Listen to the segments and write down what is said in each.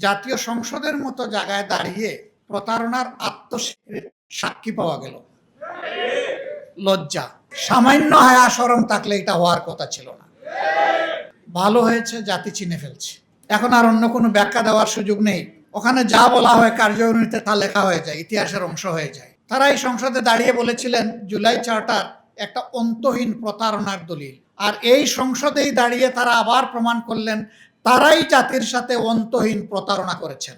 জাতীয় সংসদের মতো জায়গায় দাঁড়িয়ে প্রতারণার সাক্ষী পাওয়া গেল। লজ্জা, সামান্য হায়া শরম থাকলে এটা হওয়ার কথা ছিল না। ভালো হয়েছে জাতি চিনে ফেলছে, এখন আর অন্য কোনো ব্যাখ্যা দেওয়ার সুযোগ নেই। ওখানে যা বলা হয় কার্যনির্বাহীতে তা লেখা হয়ে যায়, ইতিহাসের অংশ হয়ে যায়। তারা এই সংসদে দাঁড়িয়ে বলেছিলেন জুলাই চার্টার একটা অন্তহীন প্রতারণার দলিল, আর এই সংসদেই দাঁড়িয়ে তারা আবার প্রমাণ করলেন তারাই জাতির সাথে অন্তহীন প্রতারণা করেছেন।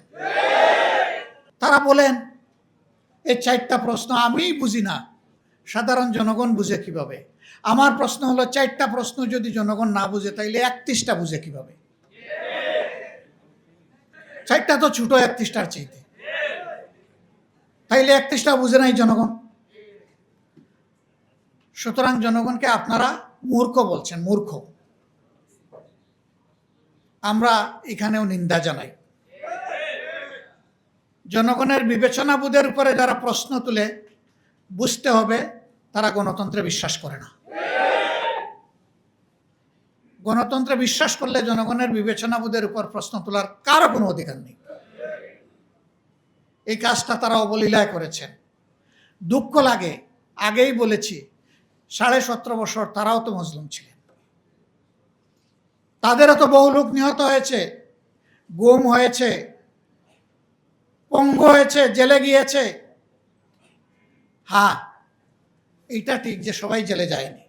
তারা বলেন এই 4টা প্রশ্ন আমি বুঝি না, সাধারণ জনগণ বুঝে কিভাবে? আমার প্রশ্ন হলো 4টা প্রশ্ন যদি জনগণ না বুঝে তাইলে 31টা বুঝে কিভাবে? 4টা তো ছোট 31টার চাইতে, তাইলে 31টা বুঝে নাই জনগণ। সুতরাং জনগণকে আপনারা মূর্খ বলছেন, মূর্খ। আমরা এখানেও নিন্দা জানাই। জনগণের বিবেচনা বোধের উপরে যারা প্রশ্ন তুলে, বুঝতে হবে তারা গণতন্ত্রে বিশ্বাস করে না। গণতন্ত্রে বিশ্বাস করলে জনগণের বিবেচনা বোধের উপর প্রশ্ন তোলার কারো কোনো অধিকার নেই। এই কাজটা তারা অবলীলায় করেছেন। দুঃখ লাগে, আগেই বলেছি 17.5 বছর তারাও তো মজলুম ছিলেন, তাদেরও তো বহু লোক নিহত হয়েছে, গুম হয়েছে, পঙ্গু হয়েছে, জেলে গিয়েছে। হ্যাঁ, এইটা ঠিক যে সবাই জেলে যায়নি।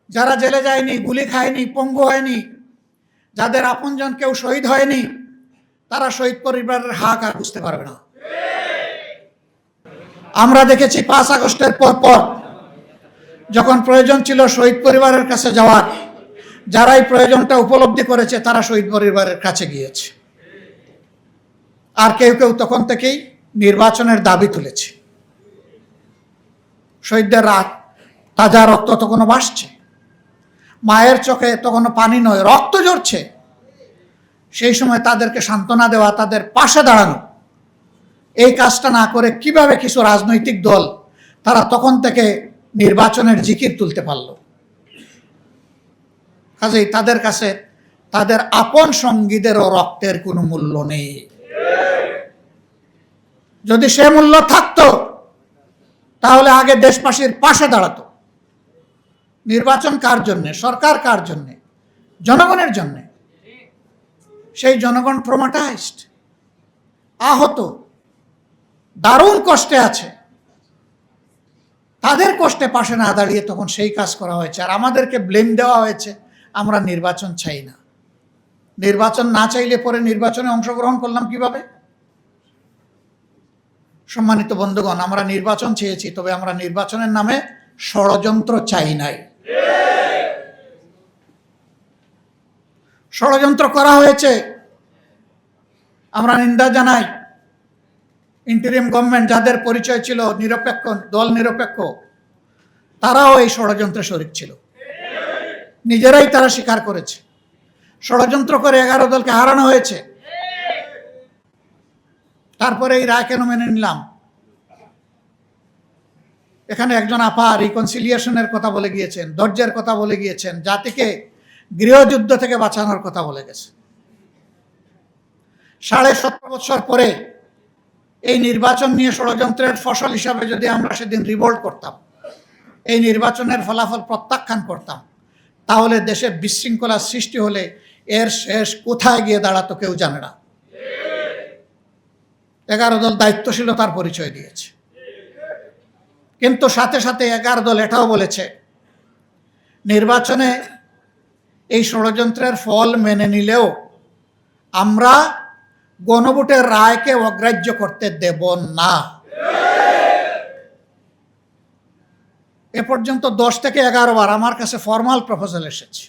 যারা জেলে যায়নি, গুলি খায়নি, পঙ্গু হয়নি, যাদের আপনজন কেউ শহীদ হয়নি, তারা শহীদ পরিবারের হাহাকার বুঝতে পারবে না। আমরা দেখেছি 5 আগস্টের পর যখন প্রয়োজন ছিল শহীদ পরিবারের কাছে যাওয়ার, যারাই প্রয়োজনটা উপলব্ধি করেছে তারা শহীদ পরিবারের কাছে গিয়েছে। আর কেউ কেউ তখন থেকেই নির্বাচনের দাবি তুলেছে। শহীদদের তাজা রক্ত তখনও ভাসছে, মায়ের চোখে তখনও পানি নয়, রক্ত ঝরছে। সেই সময় তাদেরকে সান্ত্বনা দেওয়া, তাদের পাশে দাঁড়ানো, এই কাজটা না করে কিভাবে কিছু রাজনৈতিক দল তারা তখন থেকে নির্বাচনের জিকির তুলতে পারল? কাজেই তাদের কাছে তাদের আপন সঙ্গীদেরও রক্তের কোনো মূল্য নেই। যদি সে মূল্য থাকতো তাহলে আগে দেশবাসীর পাশে দাঁড়াতো। নির্বাচন কার জন্যে? সরকার কার জন্যে? জনগণের জন্যে। সেই জনগণ ট্রমাটাইজড, আহত, দারুণ কষ্টে আছে। তাদের কষ্টে পাশে না দাঁড়িয়ে তখন সেই কাজ করা হয়েছে, আর আমাদেরকে ব্লেম দেওয়া হয়েছে আমরা নির্বাচন চাই না। নির্বাচন না চাইলে পরে নির্বাচনে অংশগ্রহণ করলাম কিভাবে? সম্মানিত বন্ধুগণ, আমরা নির্বাচন চেয়েছি, তবে আমরা নির্বাচনের নামে ষড়যন্ত্র চাই নাই। ষড়যন্ত্র করা হয়েছে, আমরা নিন্দা জানাই। ইন্টারিম গভর্নমেন্ট যাদের পরিচয় ছিল নিরপেক্ষ, দল নিরপেক্ষ, তারাও এই ষড়যন্ত্রে শরিক ছিল, নিজেরাই তারা স্বীকার করেছে। ষড়যন্ত্র করে 11 দলকে হারানো হয়েছে। তারপরে এই রায় কেন মেনে নিলাম? এখানে একজন আপা রিকনসিলিয়েশনের কথা বলে গিয়েছেন, ধৈর্যের কথা বলে গিয়েছেন, জাতিকে গৃহযুদ্ধ থেকে বাঁচানোর কথা বলে গেছে। 17.5 বছর পরে এই নির্বাচন নিয়ে ষড়যন্ত্রের ফসল হিসাবে যদি আমরা সেদিন রিভোল্ট করতাম, এই নির্বাচনের ফলাফল প্রত্যাখ্যান করতাম, তাহলে দেশে বিশৃঙ্খলা সৃষ্টি হলে এর শেষ কোথায় গিয়ে দাঁড়াতো কেউ জানে না। 11 দল দায়িত্বশীলতার পরিচয় দিয়েছে, কিন্তু সাথে সাথে 11 দল এটাও বলেছে নির্বাচনে এই ষড়যন্ত্রের ফল মেনে নিলেও আমরা গণভোটের রায়কে অগ্রাহ্য করতে দেব না। এ পর্যন্ত 10 থেকে 11 বার আমার কাছে ফর্মাল প্রপোজাল এসেছে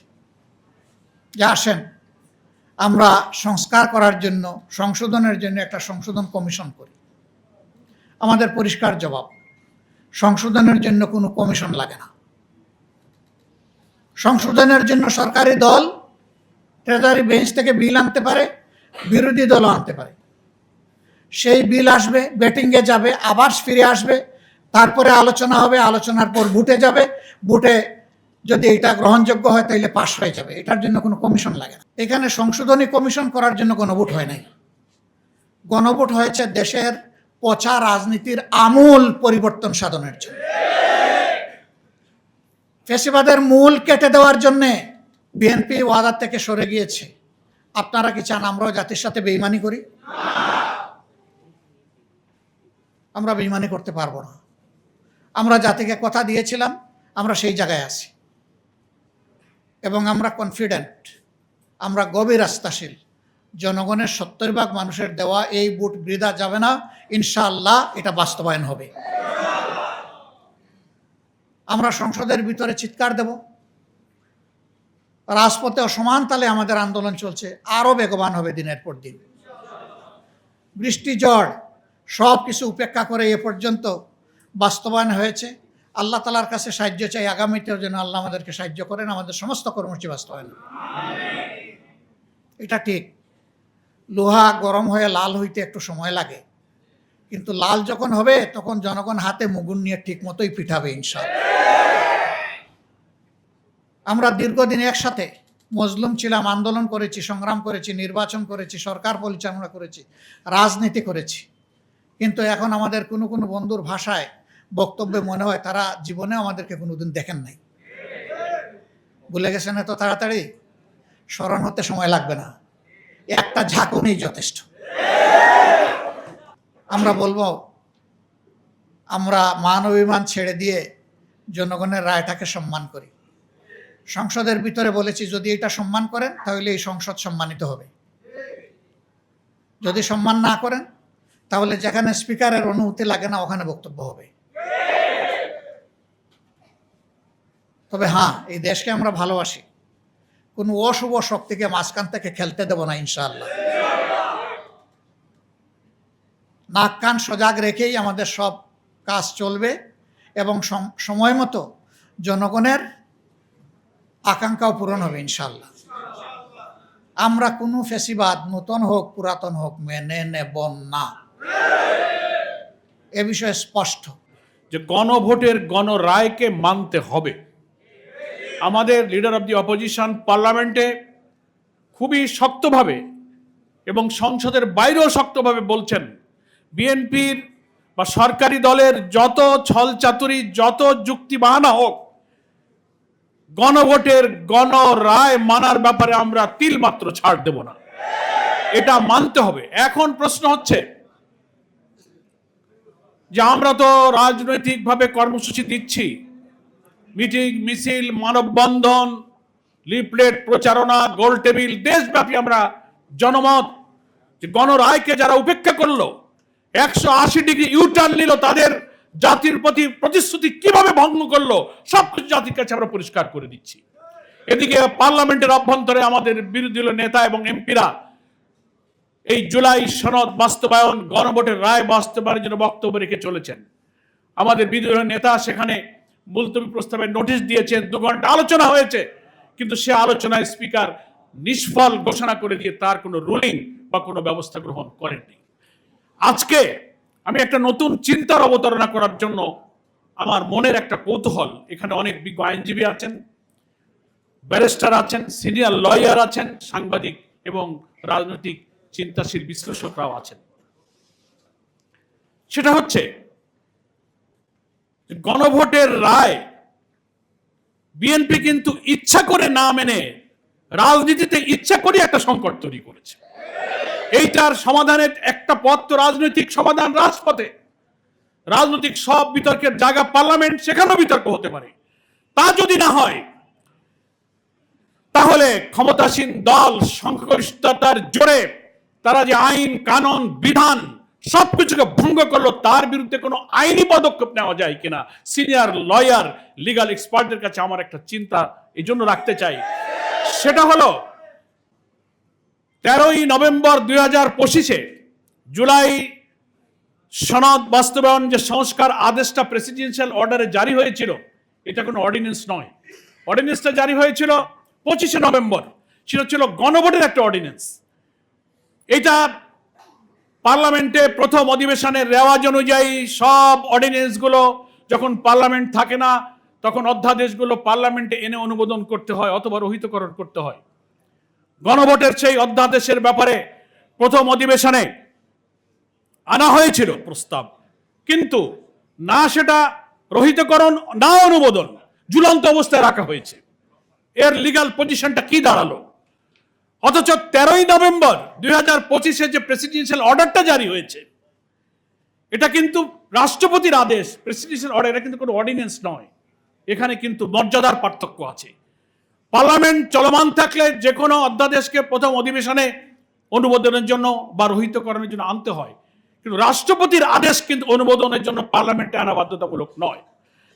যে আসেন আমরা সংস্কার করার জন্য, সংশোধনের জন্য একটা সংশোধন কমিশন করি। আমাদের পরিষ্কার জবাব, সংশোধনের জন্য কোনো কমিশন লাগে না। সংশোধনের জন্য সরকারি দল ট্রেজারি বেঞ্চ থেকে বিল আনতে পারে, বিরোধী দলও আনতে পারে। সেই বিল আসবে, ব্যাটিংয়ে যাবে, আবার ফিরে আসবে, তারপরে আলোচনা হবে, আলোচনার পর ভোটে যাবে, ভোটে যদি এটা গ্রহণযোগ্য হয় তাহলে পাশ হয়ে যাবে, এটার জন্য কোনো কমিশন লাগে না। এখানে সংশোধনী কমিশন করার জন্য গণভোট হয় নাই, গণভোট হয়েছে দেশের পচা রাজনীতির আমূল পরিবর্তন সাধনের জন্য, ফ্যাসিবাদের মূল কেটে দেওয়ার জন্য। বিএনপি ওয়াদা থেকে সরে গিয়েছে। আপনারা কি চান আমরাও জাতির সাথে বেইমানি করি? আমরা বেইমানি করতে পারবো না। আমরা জাতিকে কথা দিয়েছিলাম, আমরা সেই জায়গায় আছি এবং আমরা কনফিডেন্ট, আমরা গভীর আস্থাশীল। জনগণের 70% মানুষের দেওয়া এই ভোট বৃথা যাবে না, ইনশাআল্লাহ এটা বাস্তবায়ন হবে। আমরা সংসদের ভিতরে চিৎকার দেব, রাজপথে সমান তালে আমাদের আন্দোলন চলছে, আরো বেগবান হবে দিনের পর দিন। বৃষ্টি ঝড় সব কিছু উপেক্ষা করে এ পর্যন্ত বাস্তবায়ন হয়েছে। আল্লাহ তালার কাছে সাহায্য চাই, আগামীতেও যেন আল্লাহ আমাদেরকে সাহায্য করেন, আমাদের সমস্ত কর্মসূচি বাস্তবায়ন। এটা ঠিক, লোহা গরম হয়ে লাল হইতে একটু সময় লাগে, কিন্তু লাল যখন হবে তখন জনগণ হাতে মুগুন নিয়ে ঠিক মতোই পিঠাবে ইনশাআল্লাহ। আমরা দীর্ঘদিন একসাথে মজলুম ছিলাম, আন্দোলন করেছি, সংগ্রাম করেছি, নির্বাচন করেছি, সরকার পরিচালনা করেছি, রাজনীতি করেছি, কিন্তু এখন আমাদের কোনো কোনো বন্ধুর ভাষায় বক্তব্যে মনে হয় তারা জীবনে আমাদেরকে কোনোদিন দেখেন নাই। ভুলে গেছেন এত তাড়াতাড়ি? স্মরণ হতে সময় লাগবে না, একটা ঝাঁকুনি যথেষ্ট। আমরা বলবো, আমরা মান অভিমান ছেড়ে দিয়ে জনগণের রায়টাকে সম্মান করি। সংসদের ভিতরে বলেছি, যদি এটা সম্মান করেন তাহলে এই সংসদ সম্মানিত হবে, যদি সম্মান না করেন তাহলে যেখানে স্পিকারের অনুমতি লাগে না ওখানে বক্তব্য হবে। তবে হ্যাঁ, এই দেশকে আমরা ভালোবাসি, কোনো অশুভ শক্তিকে মাঝখান থেকে খেলতে দেব না ইনশাআল্লাহ। নাক কান সজাগ রেখেই আমাদের সব কাজ চলবে এবং সময় মতো জনগণের আকাঙ্ক্ষাও পূরণ হবে ইনশাআল্লাহ। আমরা কোনো ফ্যাসিবাদ নতুন হোক পুরাতন হোক মেনে নেব না, এ বিষয়ে স্পষ্ট যে গণভোটের গণরায়কে মানতে হবে। আমাদের লিডার অব দি অপোজিশন পার্লামেন্টে খুবই শক্তভাবে এবং সংসদের বাইরেও শক্তভাবে বলছেন, বিএনপির বা সরকারি দলের যত ছলচাতুরি, যত যুক্তি বাহানা হোক, গণভোটের গণরায় মানার ব্যাপারে আমরা তিলমাত্র ছাড় দেব না, এটা মানতে হবে। এখন প্রশ্ন হচ্ছে যে আমরা তো রাজনৈতিকভাবে কর্মসূচি দিচ্ছি, মিটিং মিছিল মানববন্ধন লিফলেট প্রচারণা গোল টেবিল দেশব্যাপী আমরা জনমত যে গণরায়কে যারা উপেক্ষা করলো, 180 ডিগ্রি ইউটার্ন নিল, তাদের জাতির প্রতি প্রতিশ্রুতি কিভাবে ভঙ্গ করলো, সবকিছু জাতির কাছে আমরা পরিষ্কার করে দিচ্ছি। এদিকে পার্লামেন্টের অভ্যন্তরে আমাদের বিরোধী দলের নেতা এবং এমপিরা এই জুলাই সনদ বাস্তবায়ন, গণভোটের রায় বাস্তবায়নের জন্য বক্তব্য রেখে চলেছেন। আমাদের বিরোধী দলের নেতা সেখানে মুলতবি প্রস্তাবের নোটিশ দিয়েছেন, 2 ঘন্টা আলোচনা হয়েছে, কিন্তু সে আলোচনায় স্পিকার নিষ্ফল ঘোষণা করে দিয়ে তার কোনো রুলিং বা কোনো ব্যবস্থা গ্রহণ করেননি। আজকে আমি একটা নতুন চিন্তার অবতারণা করার জন্য আমার মনের একটা কৌতূহল, এখানে অনেক বিজ্ঞ আইনজীবী আছেন, ব্যারিস্টার আছেন, সিনিয়র লয়ার আছেন, সাংবাদিক এবং রাজনৈতিক চিন্তাশীল বিশ্লেষকরাও আছেন। সেটা হচ্ছে গণভোটের রায় বিএনপি কিন্তু ইচ্ছা করে না মেনে রাজনীতিতে ইচ্ছা করে একটা সংকট তৈরি করেছে। এইটার সমাধানের একটা পথ তো রাজনৈতিক সমাধান, রাজপথে। রাজনৈতিক সব বিতর্কের জায়গা পার্লামেন্ট, সেখানেও বিতর্ক হতে পারে। তা যদি না হয় তাহলে ক্ষমতাসীন দল সংখ্যাগরিষ্ঠতার জোরে তারা যে আইন কানুন বিধান সবকিছুকে ভঙ্গ করলো, তার বিরুদ্ধে কোনো আইনি পদক্ষেপ নেওয়া যায় কিনা, সিনিয়র লয়ার লিগাল এক্সপার্টদের কাছে আমার একটা চিন্তা এই জন্য রাখতে চাই। সেটা হলো 13ই নভেম্বর 2025 জুলাই সনদ বাস্তবায়ন যে সংস্কার আদেশটা প্রেসিডেন্সিয়াল অর্ডারে জারি হয়েছিল, এটা কোনো অর্ডিন্যান্স নয়। অর্ডিন্যান্সটা জারি হয়েছিল 25শে নভেম্বর, সেটা ছিল গণভোটের একটা অর্ডিন্যান্স। এটা পার্লামেন্টে প্রথম অধিবেশনের রেওয়াজ অনুযায়ী সব অর্ডিন্যান্সগুলো যখন পার্লামেন্ট থাকে না তখন অধ্যাদেশগুলো পার্লামেন্টে এনে অনুমোদন করতে হয় অথবা রহিতকরণ করতে হয়। গণভোটের সেই অধ্যাদেশের ব্যাপারে প্রথম অধিবেশনে আনা হয়েছিল প্রস্তাব, কিন্তু না সেটা রহিতকরণ না অনুমোদন, ঝুলন্ত অবস্থায় রাখা হয়েছে। এর লিগ্যাল পজিশনটা কি দাঁড়ালো? অথচ 13ই নভেম্বর 2025-এ যে প্রেসিডেন্সিয়াল অর্ডারটা জারি হয়েছে, এটা কিন্তু রাষ্ট্রপতির আদেশ। প্রেসিডেন্সিয়াল অর্ডার, এটা কিন্তু কোনো অর্ডিন্যান্স নয়। এখানে কিন্তু মর্যাদার পার্থক্য আছে। পার্লামেন্ট চলমান থাকলে যে কোনো অধ্যাদেশকে প্রথম অধিবেশনে অনুমোদনের জন্য বা রহিতকরণের জন্য আনতে হয়, কিন্তু রাষ্ট্রপতির আদেশ কিন্তু অনুমোদনের জন্য পার্লামেন্টে আনা বাধ্যতামূলক নয়।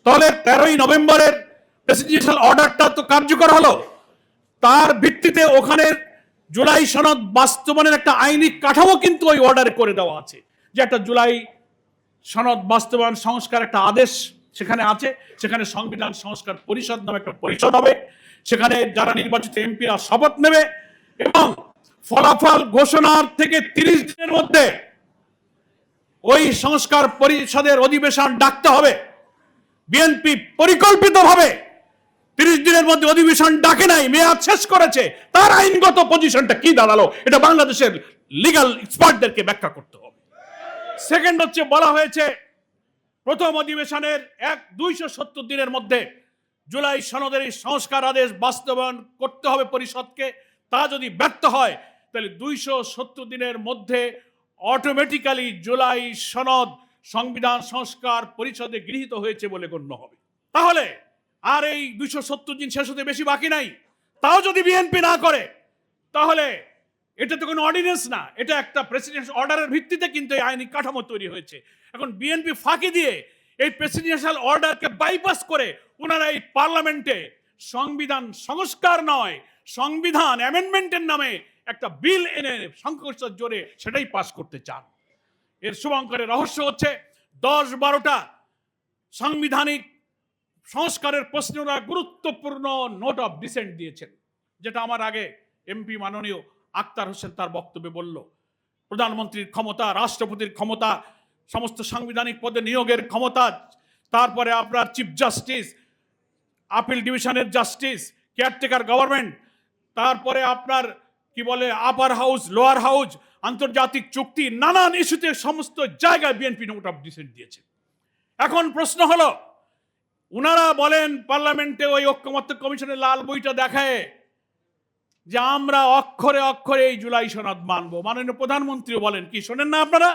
তাহলে 13ই নভেম্বরের প্রেসিডেন্সিয়াল অর্ডারটা তো কার্যকর হলো, তার ভিত্তিতে ওখানে জুলাই সনদ বাস্তবায়নের একটা আইনি কাঠামো কিন্তু ওই অর্ডারে করে দেওয়া আছে, যে একটা জুলাই সনদ বাস্তবায়ন সংস্কার একটা আদেশ সেখানে আছে। সেখানে সংবিধান সংস্কার পরিষদ নামে একটা পরিষদ হবে, সেখানে যারা নির্বাচিত এমপিরা শপথ নেবে এবং ফলাফল ঘোষণার থেকে 30 দিনের মধ্যে ওই সংস্কার পরিষদের অধিবেশন ডাকতে হবে। বিএনপি পরিকল্পিতভাবে 30 দিনের মধ্যে অধিবেশন ডাকে নাই, মেয়াদ শেষ করেছে। তার আইনগত পজিশনটা কি দাঁড়ালো, এটা বাংলাদেশের লিগ্যাল এক্সপার্টদেরকে ব্যাখ্যা করতে হবে। সেকেন্ড হচ্ছে, বলা হয়েছে প্রথম অধিবেশনের 270 দিনের মধ্যে জুলাই সনদের এই সংস্কার আদেশ বাস্তবায়ন করতে হবে পরিষদকে। তা যদি ব্যর্থ হয় তাহলে 270 দিনের মধ্যে অটোমেটিক্যালি জুলাই সনদ সংবিধান সংস্কার পরিষদে গৃহীত হয়েছে বলে গণ্য হবে। তাহলে আর এই 270 দিন শেষ হতে বেশি বাকি নাই। তাও যদি বিএনপি না করে, তাহলে এটা তো কোনো অর্ডিন্যান্স না, এটা একটা প্রেসিডেন্সিয়াল অর্ডারের ভিত্তিতে কিন্তু এই আইনি কাঠামো তৈরি হয়েছে। এখন বিএনপি ফাঁকি দিয়ে এই প্রেসিডেন্সিয়াল অর্ডারকে বাইপাস করে ওনারা এই পার্লামেন্টে সংবিধান সংস্কার নয়, সংবিধান অ্যামেন্ডমেন্টের নামে একটা বিল এনে সংখ্যাগরিষ্ঠতার জোরে সেটাই পাস করতে চান। এর শুভঙ্করের রহস্য হচ্ছে 10-12টা সাংবিধানিক সংস্কারের প্রশ্নে ওরা গুরুত্বপূর্ণ নোট অফ ডিসেন্ট দিয়েছেন, যেটা আমার আগে এমপি মাননীয় আক্তার হোসেন তার বক্তব্যে বলল। প্রধানমন্ত্রীর ক্ষমতা, রাষ্ট্রপতির ক্ষমতা, সমস্ত সাংবিধানিক পদে নিয়োগের ক্ষমতা, তারপরে আপনার চিফ জাস্টিস, আপিল ডিভিশনের জাস্টিস, কেয়ারটেকার গভর্নমেন্ট, তারপরে আপনার কি বলে আপার হাউস, লোয়ার হাউস, আন্তর্জাতিক চুক্তি, নানান ইস্যুতে সমস্ত জায়গায় বিএনপি নোট অফ ডিসেন্ট দিয়েছে। এখন প্রশ্ন হলো, উনারা বলেন পার্লামেন্টে ওই ঐক্যমত্য কমিশনের লাল বইটা দেখায় যে আমরা অক্ষরে অক্ষরে এই জুলাই সনদ মানবো। মাননীয় প্রধানমন্ত্রীও বলেন, কি শোনেন না আপনারা?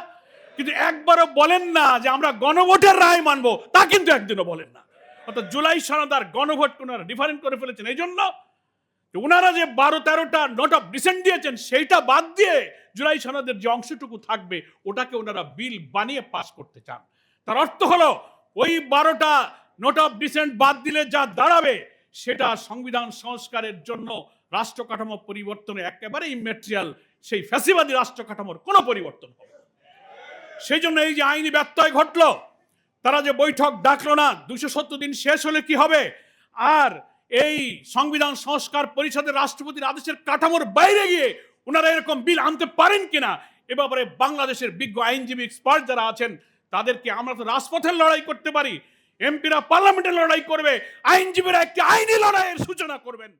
কিন্তু একবারও বলেন না যে আমরা গণভোটের রায় মানবো, তা কিন্তু একদিনও বলেন না। অর্থাৎ জুলাই সনদ আর গণভোট ওনারা ডিফারেন্ট করে ফেলেছেন। এই জন্য ওনারা যে 12-13টা নোট অফ ডিসেন্ট দিয়েছেন, সেইটা বাদ দিয়ে জুলাই সনদের যে অংশটুকু থাকবে ওটাকে ওনারা বিল বানিয়ে পাস করতে চান। তার অর্থ হলো ওই 12টা নোট অফ ডিসেন্ট বাদ দিলে যা দাঁড়াবে সেটা সংবিধান সংস্কারের জন্য রাষ্ট্র কাঠামো পরিবর্তনে একেবারে ইমেটেরিয়াল, সেই ফ্যাসিবাদী রাষ্ট্র কাঠামোর কোনো পরিবর্তন হবে। সেই জন্য এই যে আইনি ব্যত্যয় ঘটলো, তারা যে বৈঠক ডাকলো না, 270 দিন শেষ হলে কি হবে? আর এই সংবিধান সংস্কার পরিষদের রাষ্ট্রপতির আদেশের কাঠামোর বাইরে গিয়ে ওনারা এরকম বিল আনতে পারেন কিনা, এ ব্যাপারে বাংলাদেশের বিজ্ঞ আইনজীবী এক্সপার্ট যারা আছেন তাদেরকে, আমরা তো রাজপথের লড়াই করতে পারি, এমপিরা পার্লামেন্টের লড়াই করবে, আইনজীবীরা একটি আইনি লড়াইয়ের সূচনা করবেন।